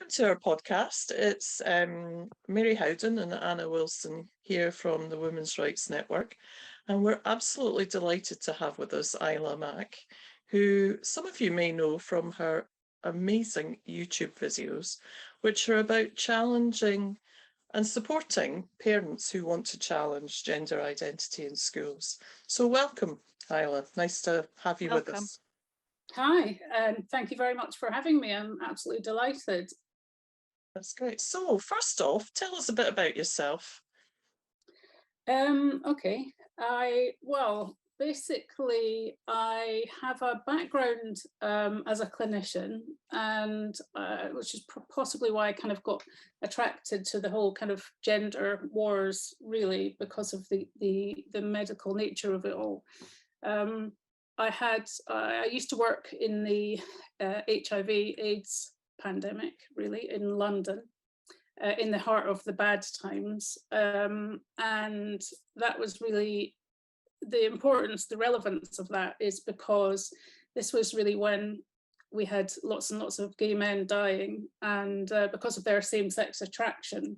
welcome to our podcast. It's Mary Howden and Anna Wilson here from the Women's Rights Network, and we're absolutely delighted to have with us Isla Mac, who some of you may know from her amazing YouTube videos, which are about challenging and supporting parents who want to challenge gender identity in schools. So welcome, Isla. Nice to have you with us. Hi, and thank you very much for having me. I'm absolutely delighted. That's great. So first off, tell us a bit about yourself. Okay, basically I have a background as a clinician, and which is possibly why I kind of got attracted to the whole kind of gender wars, really, because of the medical nature of it all. I used to work in the HIV/AIDS pandemic, really, in London, in the heart of the bad times. And that was really the importance, the relevance of that is because this was really when we had lots and lots of gay men dying, and because of their same-sex attraction,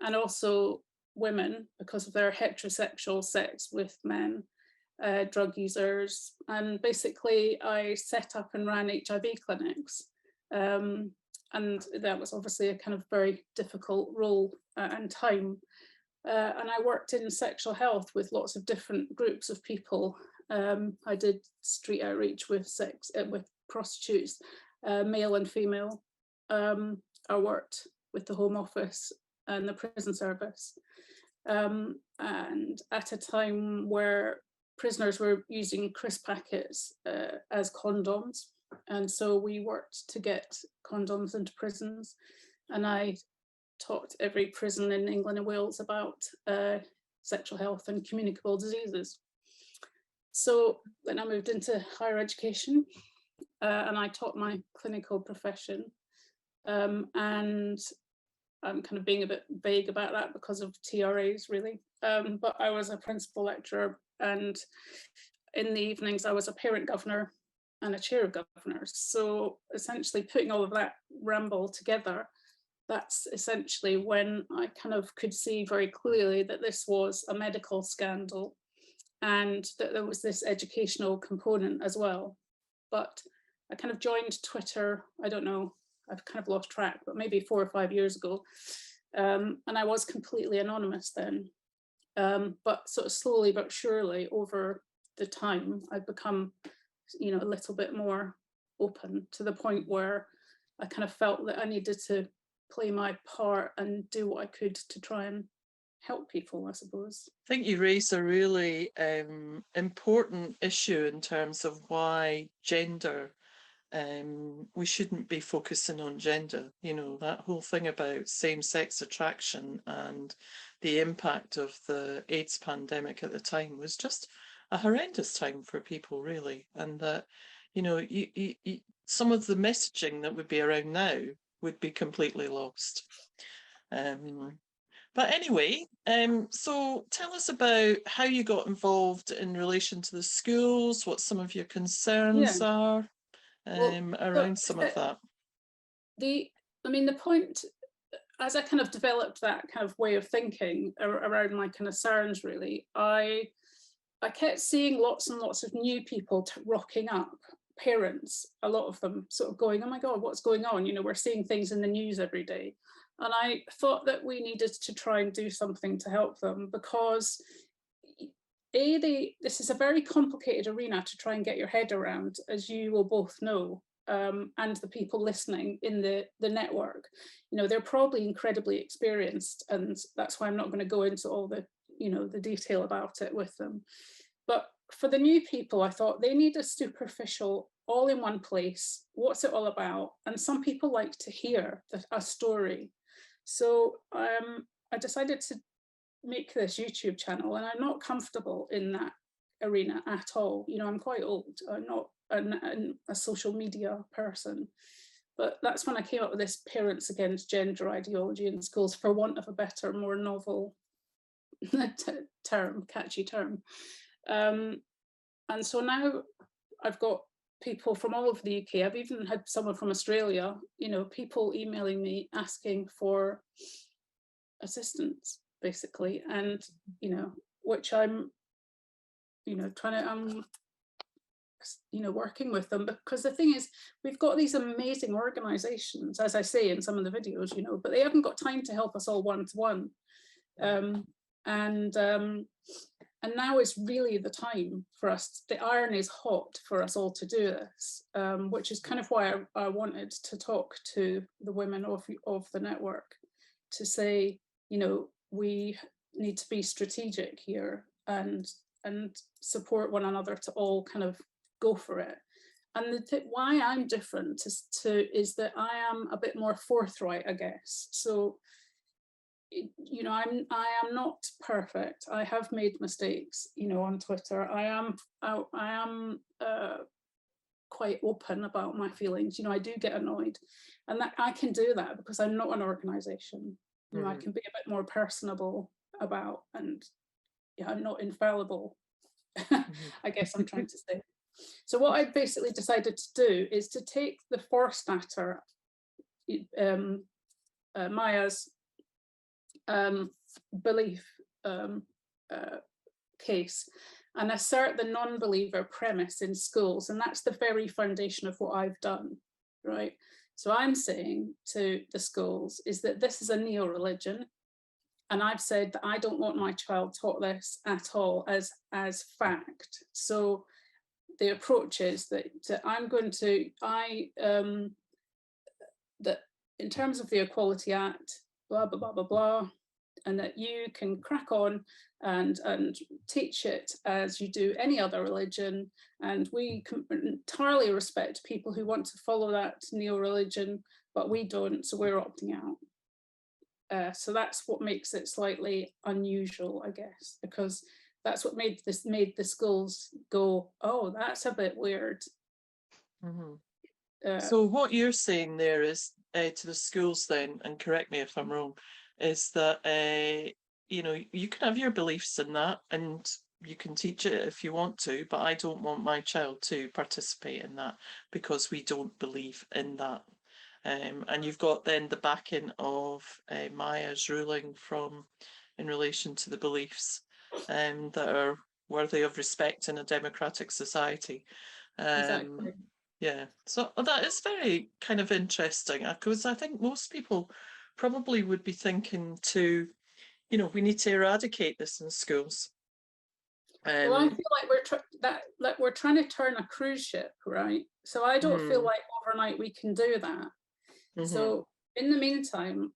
and also women because of their heterosexual sex with men. Drug users, and basically I set up and ran HIV clinics, and that was obviously a kind of very difficult role and time, and I worked in sexual health with lots of different groups of people. I did street outreach with prostitutes, male and female. I worked with the Home Office and the prison service, and at a time where prisoners were using crisp packets as condoms, and so we worked to get condoms into prisons, and I taught every prison in England and Wales about sexual health and communicable diseases. So then I moved into higher education, and I taught my clinical profession, and I'm kind of being a bit vague about that because of TRAs, really, but I was a principal lecturer, and in the evenings I was a parent governor and a chair of governors. So essentially putting all of that ramble together, that's essentially when I kind of could see very clearly that this was a medical scandal and that there was this educational component as well. But I kind of joined Twitter, I don't know, I've kind of lost track, but maybe 4 or 5 years ago. And I was completely anonymous then. But sort of slowly but surely over the time, I've become, a little bit more open, to the point where I kind of felt that I needed to play my part and do what I could to try and help people, I suppose. I think you raise a really important issue in terms of why gender, we shouldn't be focusing on gender. That whole thing about same-sex attraction and the impact of the AIDS pandemic at the time was just a horrendous time for people, really. And that, some of the messaging that would be around now would be completely lost. But anyway, so tell us about how you got involved in relation to the schools, what some of your concerns are around some of that. The point, as I kind of developed that kind of way of thinking around my concerns, really, I kept seeing lots and lots of new people rocking up, parents, a lot of them sort of going, oh my God, what's going on? We're seeing things in the news every day. And I thought that we needed to try and do something to help them, because this is a very complicated arena to try and get your head around, as you will both know, and the people listening in the network. They're probably incredibly experienced, and that's why I'm not going to go into all the the detail about it with them. But for the new people, I thought they need a superficial, all in one place, what's it all about? And some people like to hear a story. So I decided to make this YouTube channel, and I'm not comfortable in that arena at all. I'm quite old. I'm not a social media person. But that's when I came up with this Parents Against Gender Ideology in Schools, for want of a better, more novel catchy term. And so now I've got people from all over the UK. I've even had someone from Australia, you know, people emailing me asking for assistance, basically, and, you know, which I'm, you know, trying to, you know, working with them, because the thing is, we've got these amazing organizations, as I say in some of the videos, you know, but they haven't got time to help us all one-to-one. And now is really the time for us. The iron is hot for us all to do this, which is kind of why I wanted to talk to the women of the network, to say, you know, we need to be strategic here and support one another to all kind of go for it. And why I'm different is that I am a bit more forthright, I guess. So, you know, I am not perfect. I have made mistakes, you know, on Twitter. I am quite open about my feelings. You know, I do get annoyed, and that I can do that because I'm not an organization. You know, I can be a bit more personable about, and yeah, I'm not infallible. I guess I'm trying to say. So what I basically decided to do is to take the Forstater, Maya's belief case, and assert the non-believer premise in schools, and that's the very foundation of what I've done, right? So I'm saying to the schools is that this is a neo-religion, and I've said that I don't want my child taught this at all as fact. So the approach is that I'm going to, that in terms of the Equality Act, blah, blah, blah, blah, blah, and that you can crack on and teach it as you do any other religion. And we entirely respect people who want to follow that neo-religion, but we don't, so we're opting out. So that's what makes it slightly unusual, I guess, because that's what made the schools go, oh, that's a bit weird. So what you're saying there is to the schools then, and correct me if I'm wrong, is that you know, you can have your beliefs in that and you can teach it if you want to, but I don't want my child to participate in that because we don't believe in that. And you've got then the backing of Maya's ruling in relation to the beliefs that are worthy of respect in a democratic society. Exactly. Yeah, so that is very kind of interesting, because I think most people probably would be thinking to, you know, we need to eradicate this in schools. Well, I feel like we're trying to turn a cruise ship, right? So I don't feel like overnight we can do that. So in the meantime,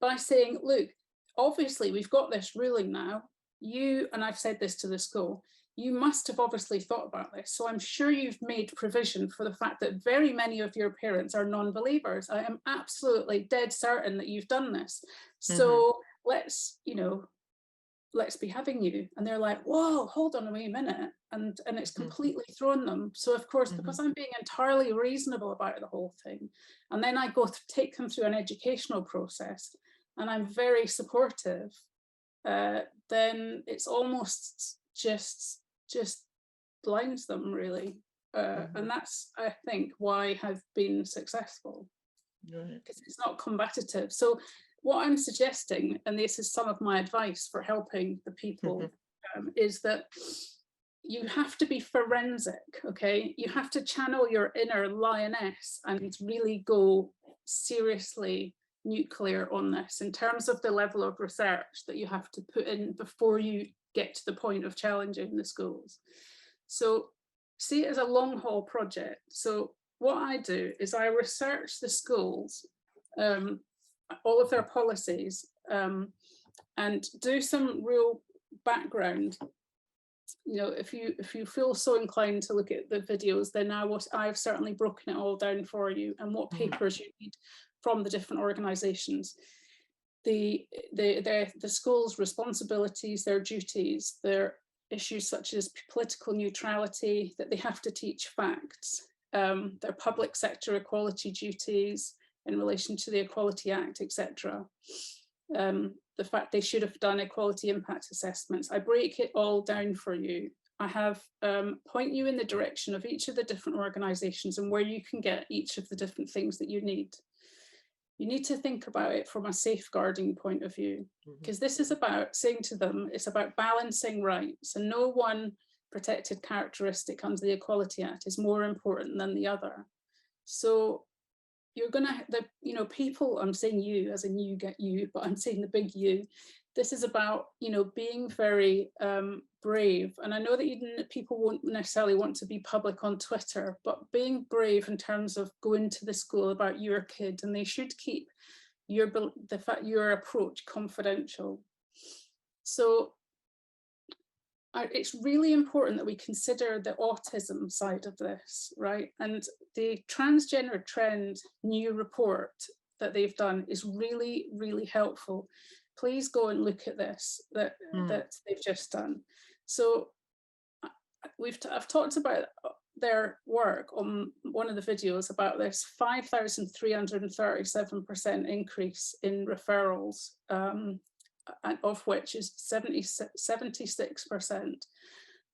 by saying, look, obviously we've got this ruling now, and I've said this to the school, you must have obviously thought about this. So I'm sure you've made provision for the fact that very many of your parents are non-believers. I am absolutely dead certain that you've done this. So let's, you know, let's be having you. And they're like, whoa, hold on a wee minute. And it's completely thrown them. So of course, because I'm being entirely reasonable about the whole thing, and then I go take them through an educational process, and I'm very supportive, then it's almost just blinds them, really. And that's, I think, why I've been successful, because it's not combative. So what I'm suggesting, and this is some of my advice for helping the people, is that you have to be forensic, okay? You have to channel your inner lioness and really go seriously nuclear on this in terms of the level of research that you have to put in before you get to the point of challenging the schools. So see it as a long haul project. So what I do is I research the schools, all of their policies, and do some real background. You know, if you feel so inclined to look at the videos, then I've certainly broken it all down for you, and what papers you need from the different organizations, the school's responsibilities, their duties, their issues such as political neutrality, that they have to teach facts, their public sector equality duties in relation to the Equality Act, etc. The fact they should have done equality impact assessments. I break it all down for you, I have point you in the direction of each of the different organizations and where you can get each of the different things that you need. You need to think about it from a safeguarding point of view, because this is about saying to them, it's about balancing rights, and no one protected characteristic under the Equality Act is more important than the other. So you're gonna, people, I'm saying you as in you get you, but I'm saying the big you. This is about, being very brave. And I know that people won't necessarily want to be public on Twitter, but being brave in terms of going to the school about your kid, and they should keep your approach confidential. So it's really important that we consider the autism side of this, right? And the transgender trend new report that they've done is really, really helpful. Please go and look at this that they've just done. So I've talked about their work on one of the videos about this 5,337% increase in referrals, of which is 76%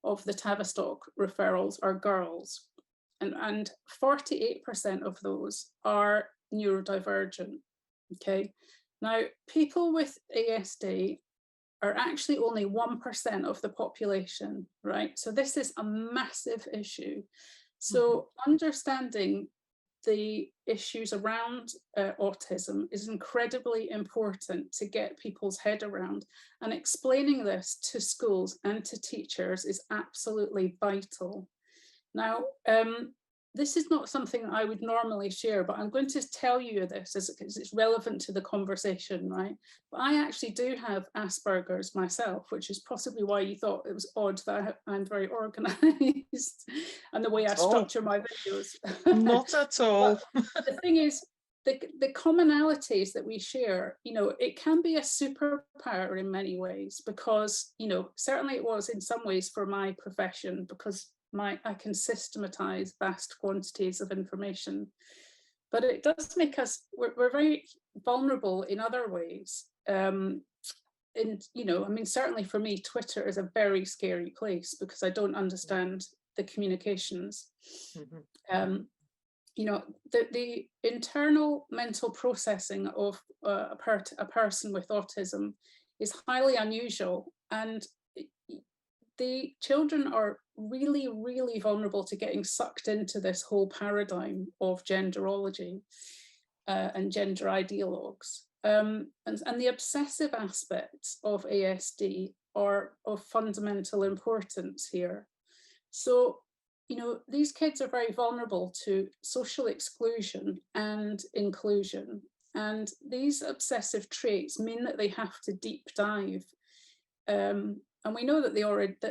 of the Tavistock referrals are girls, and 48% of those are neurodivergent. Okay, now people with ASD are actually only 1% of the population, right? So this is a massive issue. So understanding the issues around autism is incredibly important to get people's head around, and explaining this to schools and to teachers is absolutely vital. Now, this is not something I would normally share, but I'm going to tell you this as it's relevant to the conversation, right? But I actually do have Asperger's myself, which is possibly why you thought it was odd that I'm very organized and the way I structure my videos. Not at all. The thing is, the commonalities that we share, it can be a superpower in many ways, because, certainly it was in some ways for my profession, because I can systematize vast quantities of information, but it does make us, we're very vulnerable in other ways. Certainly for me, Twitter is a very scary place because I don't understand the communications. The internal mental processing of a person with autism is highly unusual, and the children are really, really vulnerable to getting sucked into this whole paradigm of genderology and gender ideologues. And the obsessive aspects of ASD are of fundamental importance here. So, these kids are very vulnerable to social exclusion and inclusion. And these obsessive traits mean that they have to deep dive. And we know that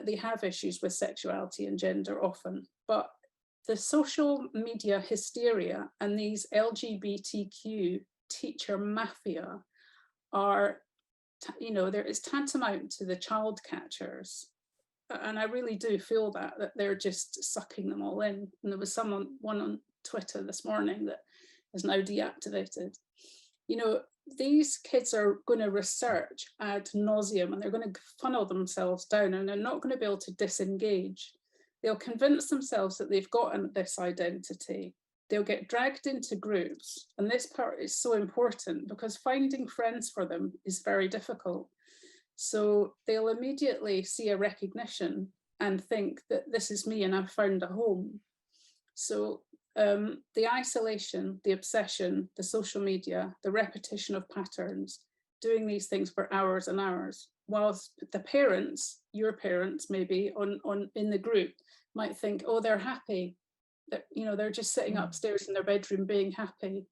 they have issues with sexuality and gender often, but the social media hysteria and these LGBTQ teacher mafia are, there is tantamount to the child catchers. And I really do feel that they're just sucking them all in. And there was one on Twitter this morning that is now deactivated. These kids are going to research ad nauseum, and they're going to funnel themselves down, and they're not going to be able to disengage. They'll convince themselves that they've got this identity. They'll get dragged into groups. And this part is so important because finding friends for them is very difficult. So they'll immediately see a recognition and think that this is me and I've found a home. So the isolation, the obsession, the social media, the repetition of patterns, doing these things for hours and hours, whilst the parents, your parents maybe in the group might think, oh, they're happy, that they're just sitting upstairs in their bedroom being happy.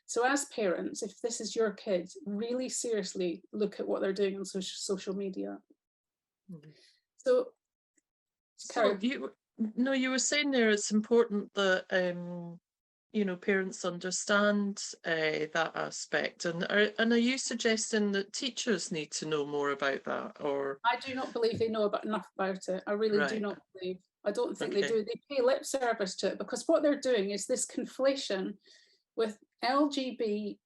So as parents, if this is your kid, really seriously look at what they're doing on social media. So you were saying there it's important that parents understand that aspect, and are you suggesting that teachers need to know more about that? Or I do not believe they know enough about it. I really do not believe. I don't think they do. They pay lip service to it because what they're doing is this conflation with LGB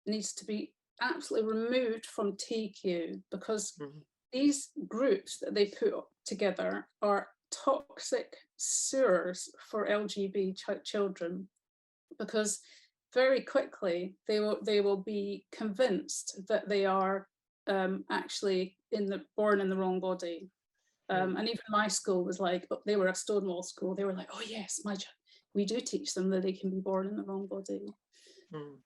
needs to be absolutely removed from TQ, because these groups that they put together are toxic sewers for LGBT children, because very quickly they will be convinced that they are actually born in the wrong body. And even my school was like, they were a Stonewall school. They were like, oh yes, we do teach them that they can be born in the wrong body. And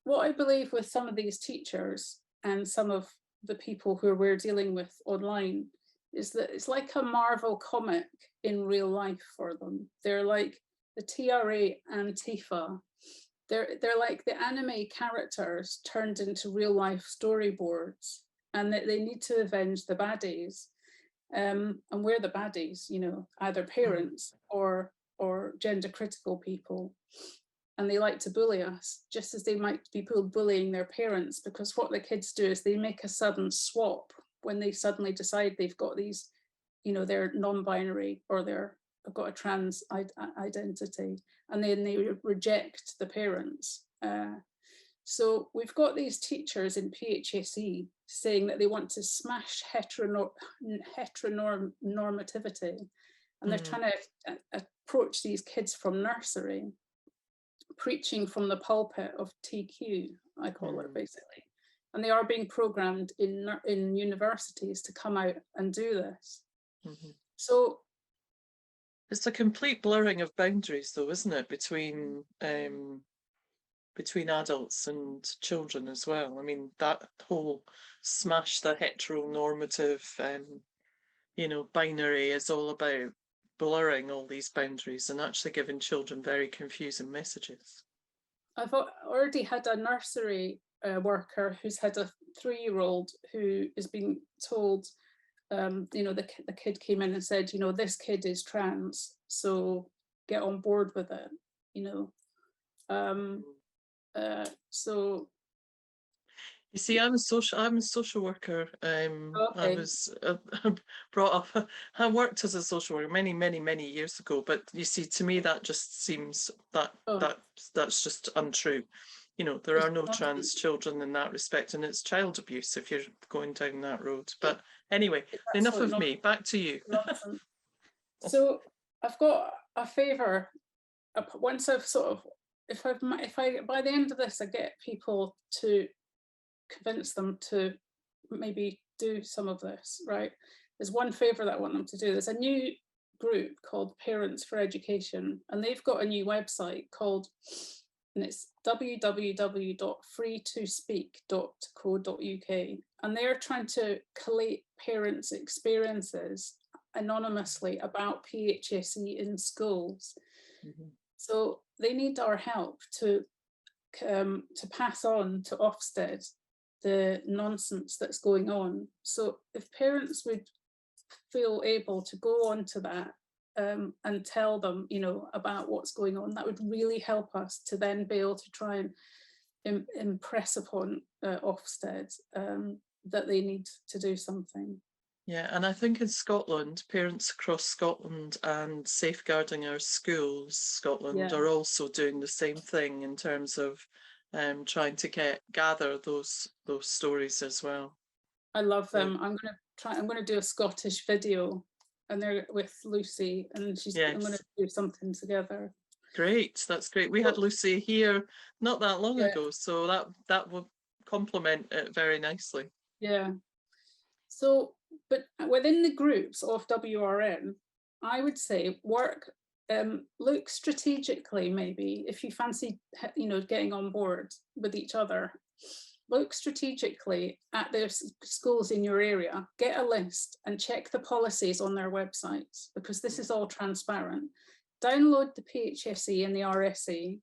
what I believe with some of these teachers and some of the people who we're dealing with online is that it's like a Marvel comic in real life for them. They're like the TRA Antifa. They're like the anime characters turned into real life storyboards, and that they need to avenge the baddies. And we're the baddies, you know, either parents or gender critical people. And they like to bully us, just as they might be bullying their parents, because what the kids do is they make a sudden swap when they suddenly decide they've got these, you know, they're non-binary or they've got a trans identity, and then they reject the parents. So we've got these teachers in PHSE saying that they want to smash heteronormativity, and they're trying to approach these kids from nursery, preaching from the pulpit of TQ, I call it basically. And they are being programmed in universities to come out and do this. So it's a complete blurring of boundaries, though, isn't it, between adults and children as well. I mean, that whole smash the heteronormative, you know, binary is all about blurring all these boundaries and actually giving children very confusing messages. I've already had a nursery worker who's had a 3-year-old who is being told, you know, the kid came in and said, you know, this kid is trans, so get on board with it, you know. So you see, I'm a social worker. okay. I was brought up. I worked as a social worker many years ago. But you see, to me, that just seems that's just untrue. You know, there are no trans children in that respect, and it's child abuse if you're going down that road. But anyway, enough of me. Back to you. So I've got a favour. Once I've sort of, if I by the end of this, I get people to convince them to maybe do some of this, right? There's one favour that I want them to do. There's a new group called Parents for Education, and they've got a new website called, and it's www.freetospeak.co.uk, and they're trying to collate parents' experiences anonymously about PHSE in schools. So they need our help to pass on to Ofsted the nonsense that's going on. So if parents would feel able to go on to that and tell them, you know, about what's going on, that would really help us to then be able to try and impress upon Ofsted that they need to do something. Yeah, and I think in Scotland, Parents Across Scotland and Safeguarding Our Schools Scotland are also doing the same thing in terms of trying to gather those stories as well. I love them. I'm going to do a Scottish video, and they're with Lucy, and I'm going to do something together. Great, that's great. We had Lucy here not that long ago, so that would complement it very nicely. Yeah. So, but within the groups of WRN, I would say look strategically, maybe if you fancy, you know, getting on board with each other, look strategically at the schools in your area, get a list and check the policies on their websites, because this is all transparent. Download the PHSE and the RSE,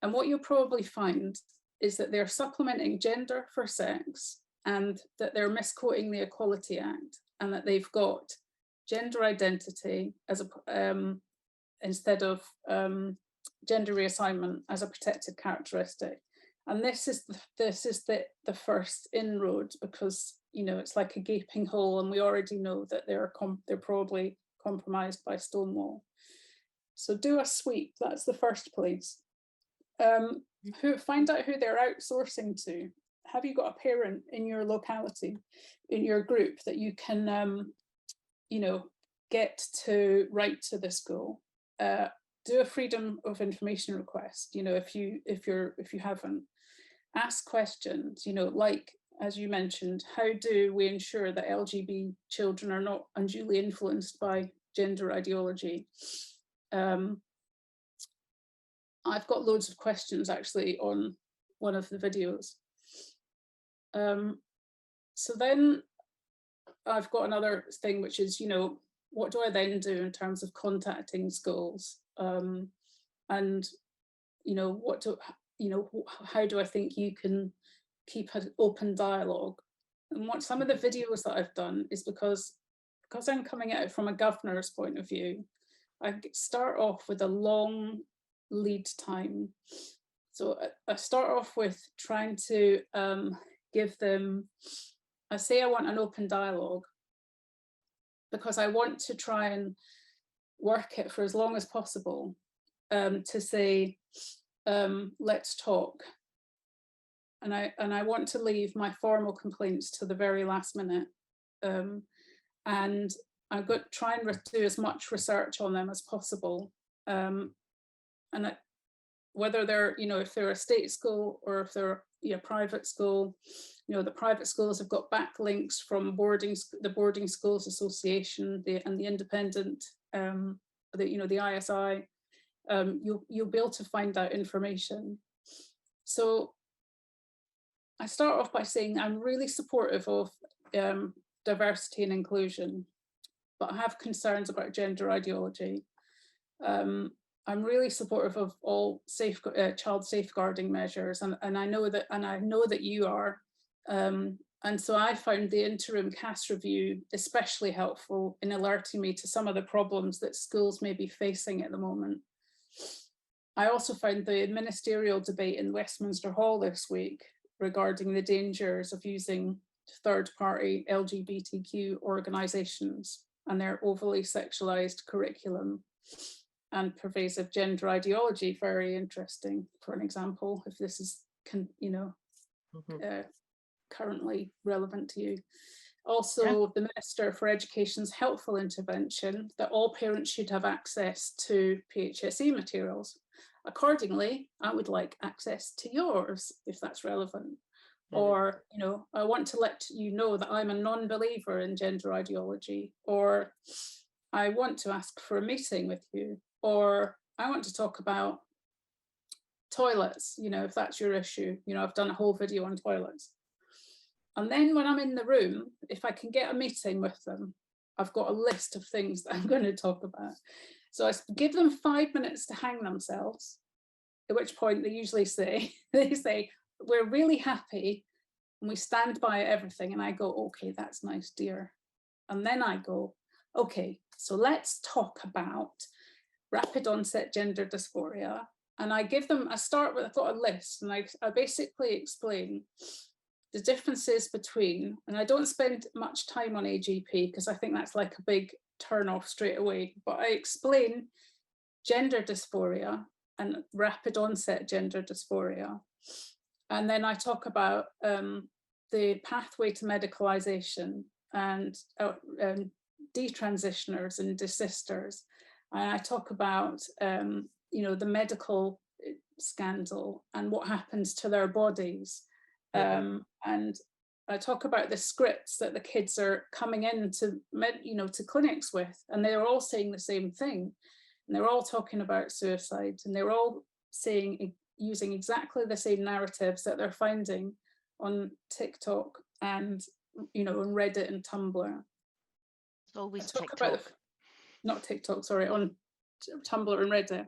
and what you'll probably find is that they're supplementing gender for sex, and that they're misquoting the Equality Act, and that they've got gender identity as instead of gender reassignment as a protected characteristic. And this is the first inroad, because, you know, it's like a gaping hole, and we already know that they're probably compromised by Stonewall. So do a sweep. That's the first place. Find out who they're outsourcing to. have you got a parent in your locality, in your group, that you can, you know, get to write to the school? Do a freedom of information request, you know, if you haven't. Ask questions, you know, like, as you mentioned, how do we ensure that LGB children are not unduly influenced by gender ideology? I've got loads of questions actually on one of the videos. So then I've got another thing, which is, you know, what do I then do in terms of contacting schools? And, you know, how do I think you can keep an open dialogue? And what some of the videos that I've done is because I'm coming at it from a governor's point of view, I start off with a long lead time. So I start off with trying to give them, I say I want an open dialogue because I want to try and work it for as long as possible, to say, let's talk. And I want to leave my formal complaints to the very last minute. And I've got to try and do as much research on them as possible. And whether they're, you know, if they're a state school or if they're a private school, you know, the private schools have got backlinks from the Boarding Schools Association and the independent, the ISI. You'll be able to find out information. So I start off by saying I'm really supportive of diversity and inclusion, but I have concerns about gender ideology. I'm really supportive of all child safeguarding measures, and I know that you are. And so I found the interim CAS review especially helpful in alerting me to some of the problems that schools may be facing at the moment. I also found the ministerial debate in Westminster Hall this week regarding the dangers of using third-party LGBTQ organisations and their overly sexualised curriculum and pervasive gender ideology very interesting, for an example, if this is, currently relevant to you. Also, the Minister for Education's helpful intervention that all parents should have access to PHSE materials. Accordingly, I would like access to yours if that's relevant. Or, I want to let you know that I'm a non-believer in gender ideology, or I want to ask for a meeting with you, or I want to talk about toilets, if that's your issue. I've done a whole video on toilets. And then when I'm in the room, if I can get a meeting with them, I've got a list of things that I'm going to talk about. So I give them 5 minutes to hang themselves, at which point they usually say, we're really happy and we stand by everything. And I go, okay, that's nice, dear. And then I go, okay, so let's talk about rapid onset gender dysphoria. And I give them, I've got a list, and I basically explain the differences between, and I don't spend much time on AGP because I think that's like a big turn off straight away, but I explain gender dysphoria and rapid onset gender dysphoria. And then I talk about the pathway to medicalization and detransitioners and desisters. And I talk about, the medical scandal and what happens to their bodies. And I talk about the scripts that the kids are coming in to clinics with, and they're all saying the same thing. And they're all talking about suicide, and they're all using exactly the same narratives that they're finding on TikTok and, on Reddit and Tumblr. It's always TikTok. Not TikTok, sorry, on Tumblr and Reddit.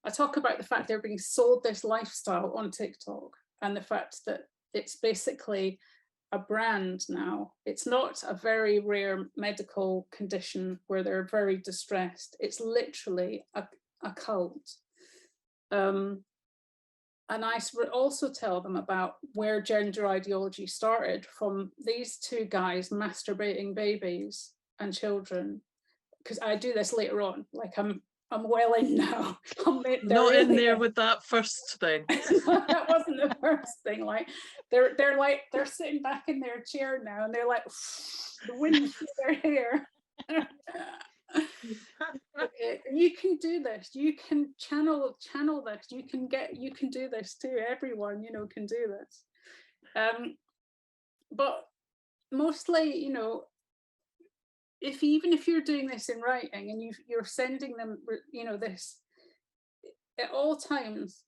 I talk about the fact they're being sold this lifestyle on TikTok, and the fact that it's basically a brand now. It's not a very rare medical condition where they're very distressed. It's literally a cult. And I also tell them about where gender ideology started, from these two guys masturbating babies and children, because I do this later on. Like I'm well in now. Not in there with that first thing. That wasn't the first thing. Like they're sitting back in their chair now, and they're like the wind through their hair. You can do this. You can channel this. You can do this too. Everyone, can do this. But mostly, even if you're doing this in writing and you're sending them, this at all times,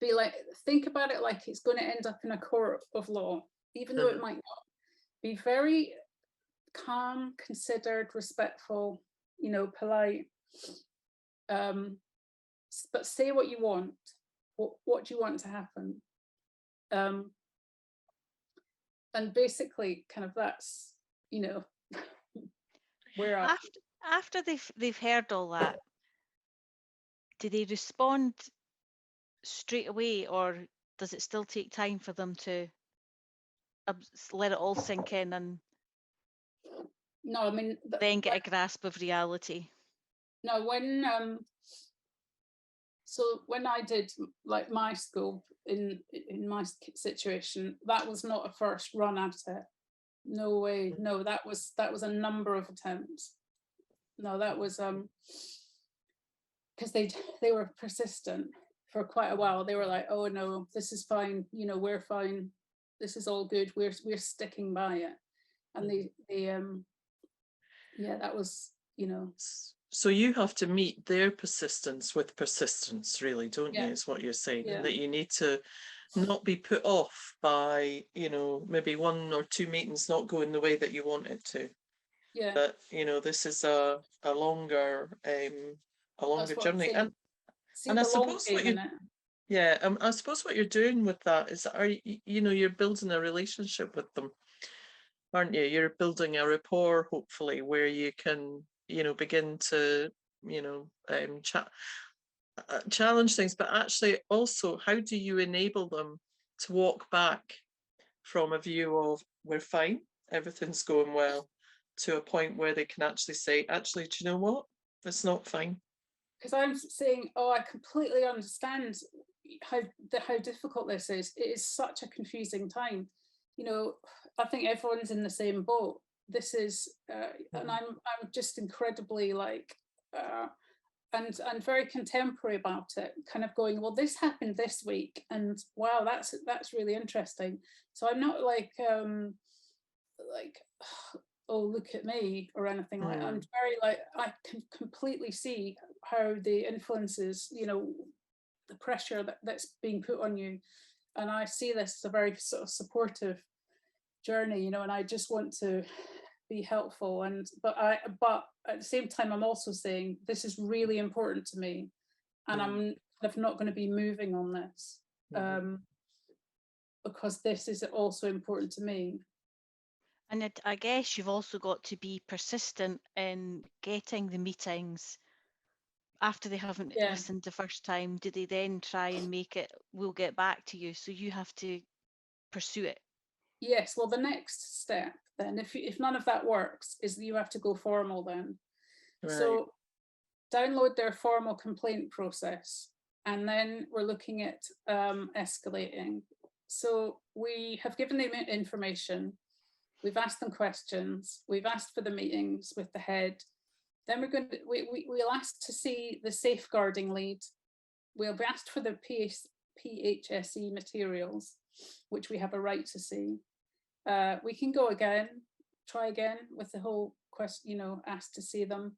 be like, think about it like it's going to end up in a court of law, even though it might not. Be very calm, considered, respectful, polite. But say what you want. What do you want to happen? And basically, kind of that's, where after they've heard all that, do they respond straight away, or does it still take time for them to let it all sink in and no, I mean, then get a grasp of reality? No, when I did like my school in my situation, that was not a first run at it. No way. No, that was a number of attempts. No, that was because they were persistent for quite a while. They were like, oh no, this is fine, we're fine, this is all good, we're sticking by it. And they that was, So you have to meet their persistence with persistence, really, don't you, is what you're saying? Yeah. And that you need to not be put off by, maybe 1 or 2 meetings not going the way that you want it to. Yeah. But, this is a longer journey. And I suppose I suppose what you're doing with that is, you're building a relationship with them, aren't you? You're building a rapport, hopefully, where you can, begin to, challenge things, but actually also, how do you enable them to walk back from a view of, we're fine, everything's going well, to a point where they can actually say, actually, do you know what? It's not fine. Because I'm saying, I completely understand how difficult this is. It is such a confusing time. I think everyone's in the same boat. This is, and I'm just incredibly and very contemporary about it. Kind of going, well, this happened this week, and wow, that's really interesting. So I'm not like oh, look at me or anything like that. I'm very I can completely see how the influences, the pressure that's being put on you. And I see this as a very sort of supportive journey, and I just want to be helpful. But at the same time, I'm also saying this is really important to me, and I'm kind of not going to be moving on this because this is also important to me. And I guess you've also got to be persistent in getting the meetings. After they haven't listened the first time, do they then try and make it, we'll get back to you? So you have to pursue it. Yes, well, the next step then, if none of that works, is that you have to go formal then. Right. So download their formal complaint process, and then we're looking at escalating. So we have given them information. We've asked them questions. We've asked for the meetings with the head. Then we'll ask to see the safeguarding lead. We'll be asked for the PHSE materials, which we have a right to see. We can try again with the whole question, ask to see them.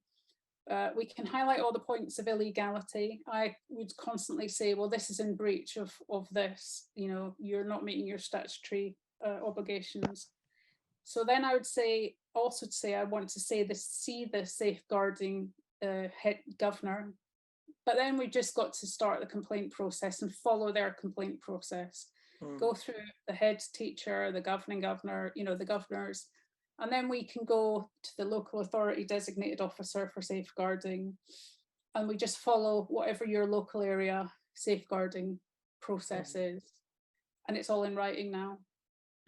We can highlight all the points of illegality. I would constantly say, well, this is in breach of this, you're not meeting your statutory obligations. So then I would say, I want to see the safeguarding head governor. But then we just got to start the complaint process and follow their complaint process. Go through the head teacher, the governing governor, the governors, and then we can go to the local authority designated officer for safeguarding, and we just follow whatever your local area safeguarding process is. And it's all in writing now.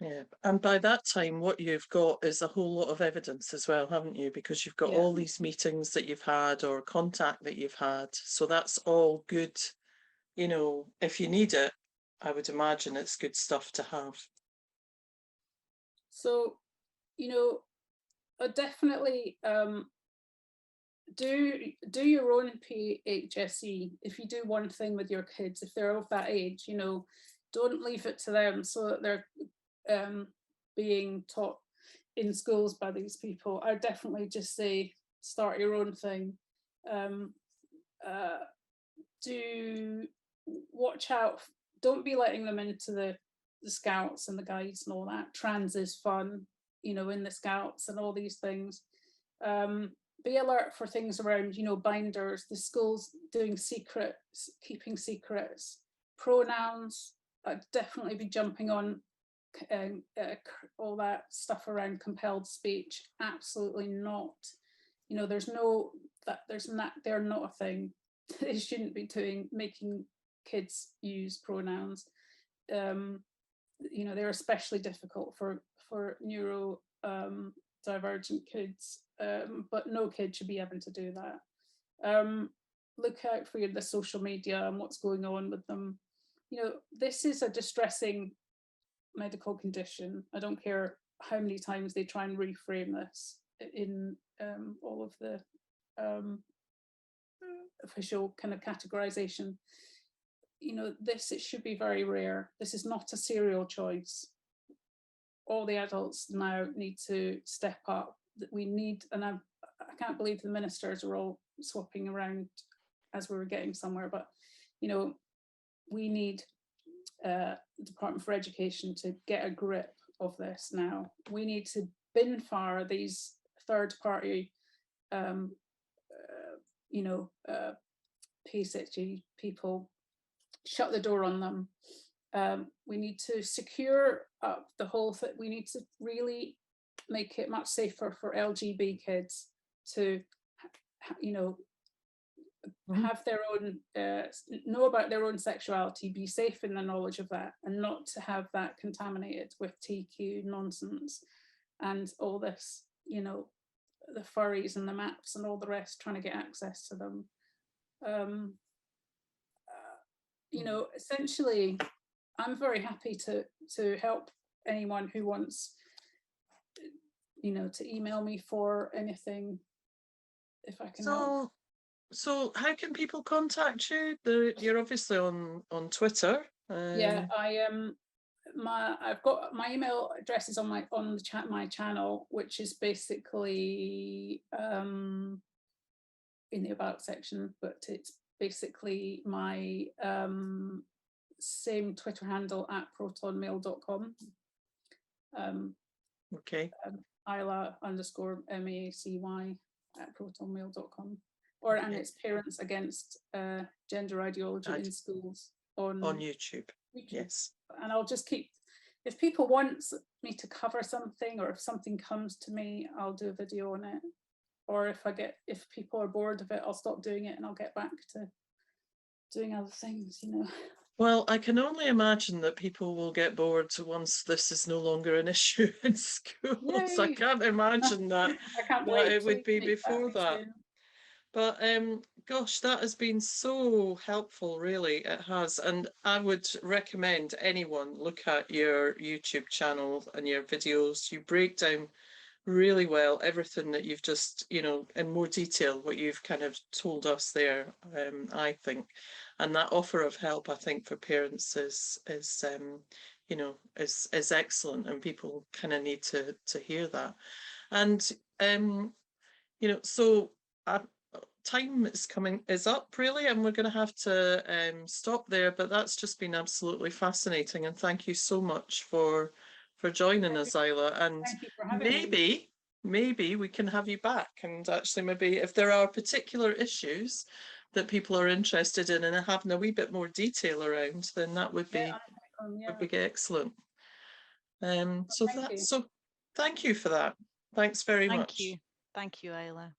Yeah, and by that time, what you've got is a whole lot of evidence as well, haven't you? Because you've got Yeah. all these meetings that you've had or contact that you've had. So that's all good. You know, if you need it, I would imagine it's good stuff to have. So, you know, definitely do your own PHSE. If you do one thing with your kids, if they're of that age, you know, don't leave it to them so that they're being taught in schools by these people. I definitely just say start your own thing. Do watch out. Don't be letting them into the scouts and the guides and all that. Trans is fun, you know, in the scouts and all these things. Be alert for things around, you know, binders, the schools doing secrets, keeping secrets, pronouns. I'd definitely be jumping on all that stuff around compelled speech. Absolutely not. You know, there's no that there's not they're not a thing. They shouldn't be making kids use pronouns. You know, they're especially difficult for neuro divergent kids, but no kid should be having to do that. Look out for the social media and what's going on with them. You know, this is a distressing medical condition. I don't care how many times they try and reframe this in all of the official kind of categorization. You know, it should be very rare. This is not a serial choice. All the adults now need to step up. That we need, and I can't believe the ministers are all swapping around as we were getting somewhere, but you know, we need the Department for Education to get a grip of this now. We need to bin fire these third party you know, PSHE people, shut the door on them. We need to secure up the whole thing. We need to really make it much safer for LGB kids to, you know, have their own, know about their own sexuality, be safe in the knowledge of that, and not to have that contaminated with TQ nonsense and all this, you know, the furries and the maps and all the rest, trying to get access to them. You know, essentially, I'm very happy to help anyone who wants, you know, to email me for anything if I can help. So how can people contact you? You're obviously on Twitter. Yeah, I've got my email address is on my channel, which is basically in the about section, but it's basically my same Twitter handle at protonmail.com. Okay. Isla _MACY at protonmail.com. Or and it's Parents Against Gender Ideology in Schools on YouTube. YouTube. Yes. And I'll just keep, if people want me to cover something, or if something comes to me, I'll do a video on it. Or if people are bored of it, I'll stop doing it and I'll get back to doing other things, you know. Well, I can only imagine that people will get bored once this is no longer an issue in schools. Yay. I can't imagine that, I can't wait it would be before that. But gosh, that has been so helpful, really. It has. And I would recommend anyone look at your YouTube channel and your videos. You break down really well everything that you've just, you know, in more detail, what you've kind of told us there, I think. And that offer of help, I think, for parents is you know, is excellent, and people kind of need to hear that. And you know, so time is up, really, and we're going to have to stop there. But that's just been absolutely fascinating, and thank you so much for joining us, Isla. And maybe we can have you back, and actually maybe if there are particular issues that people are interested in and having a wee bit more detail around, then that would be excellent. So thank you for that. Thanks very much. Thank you, Isla.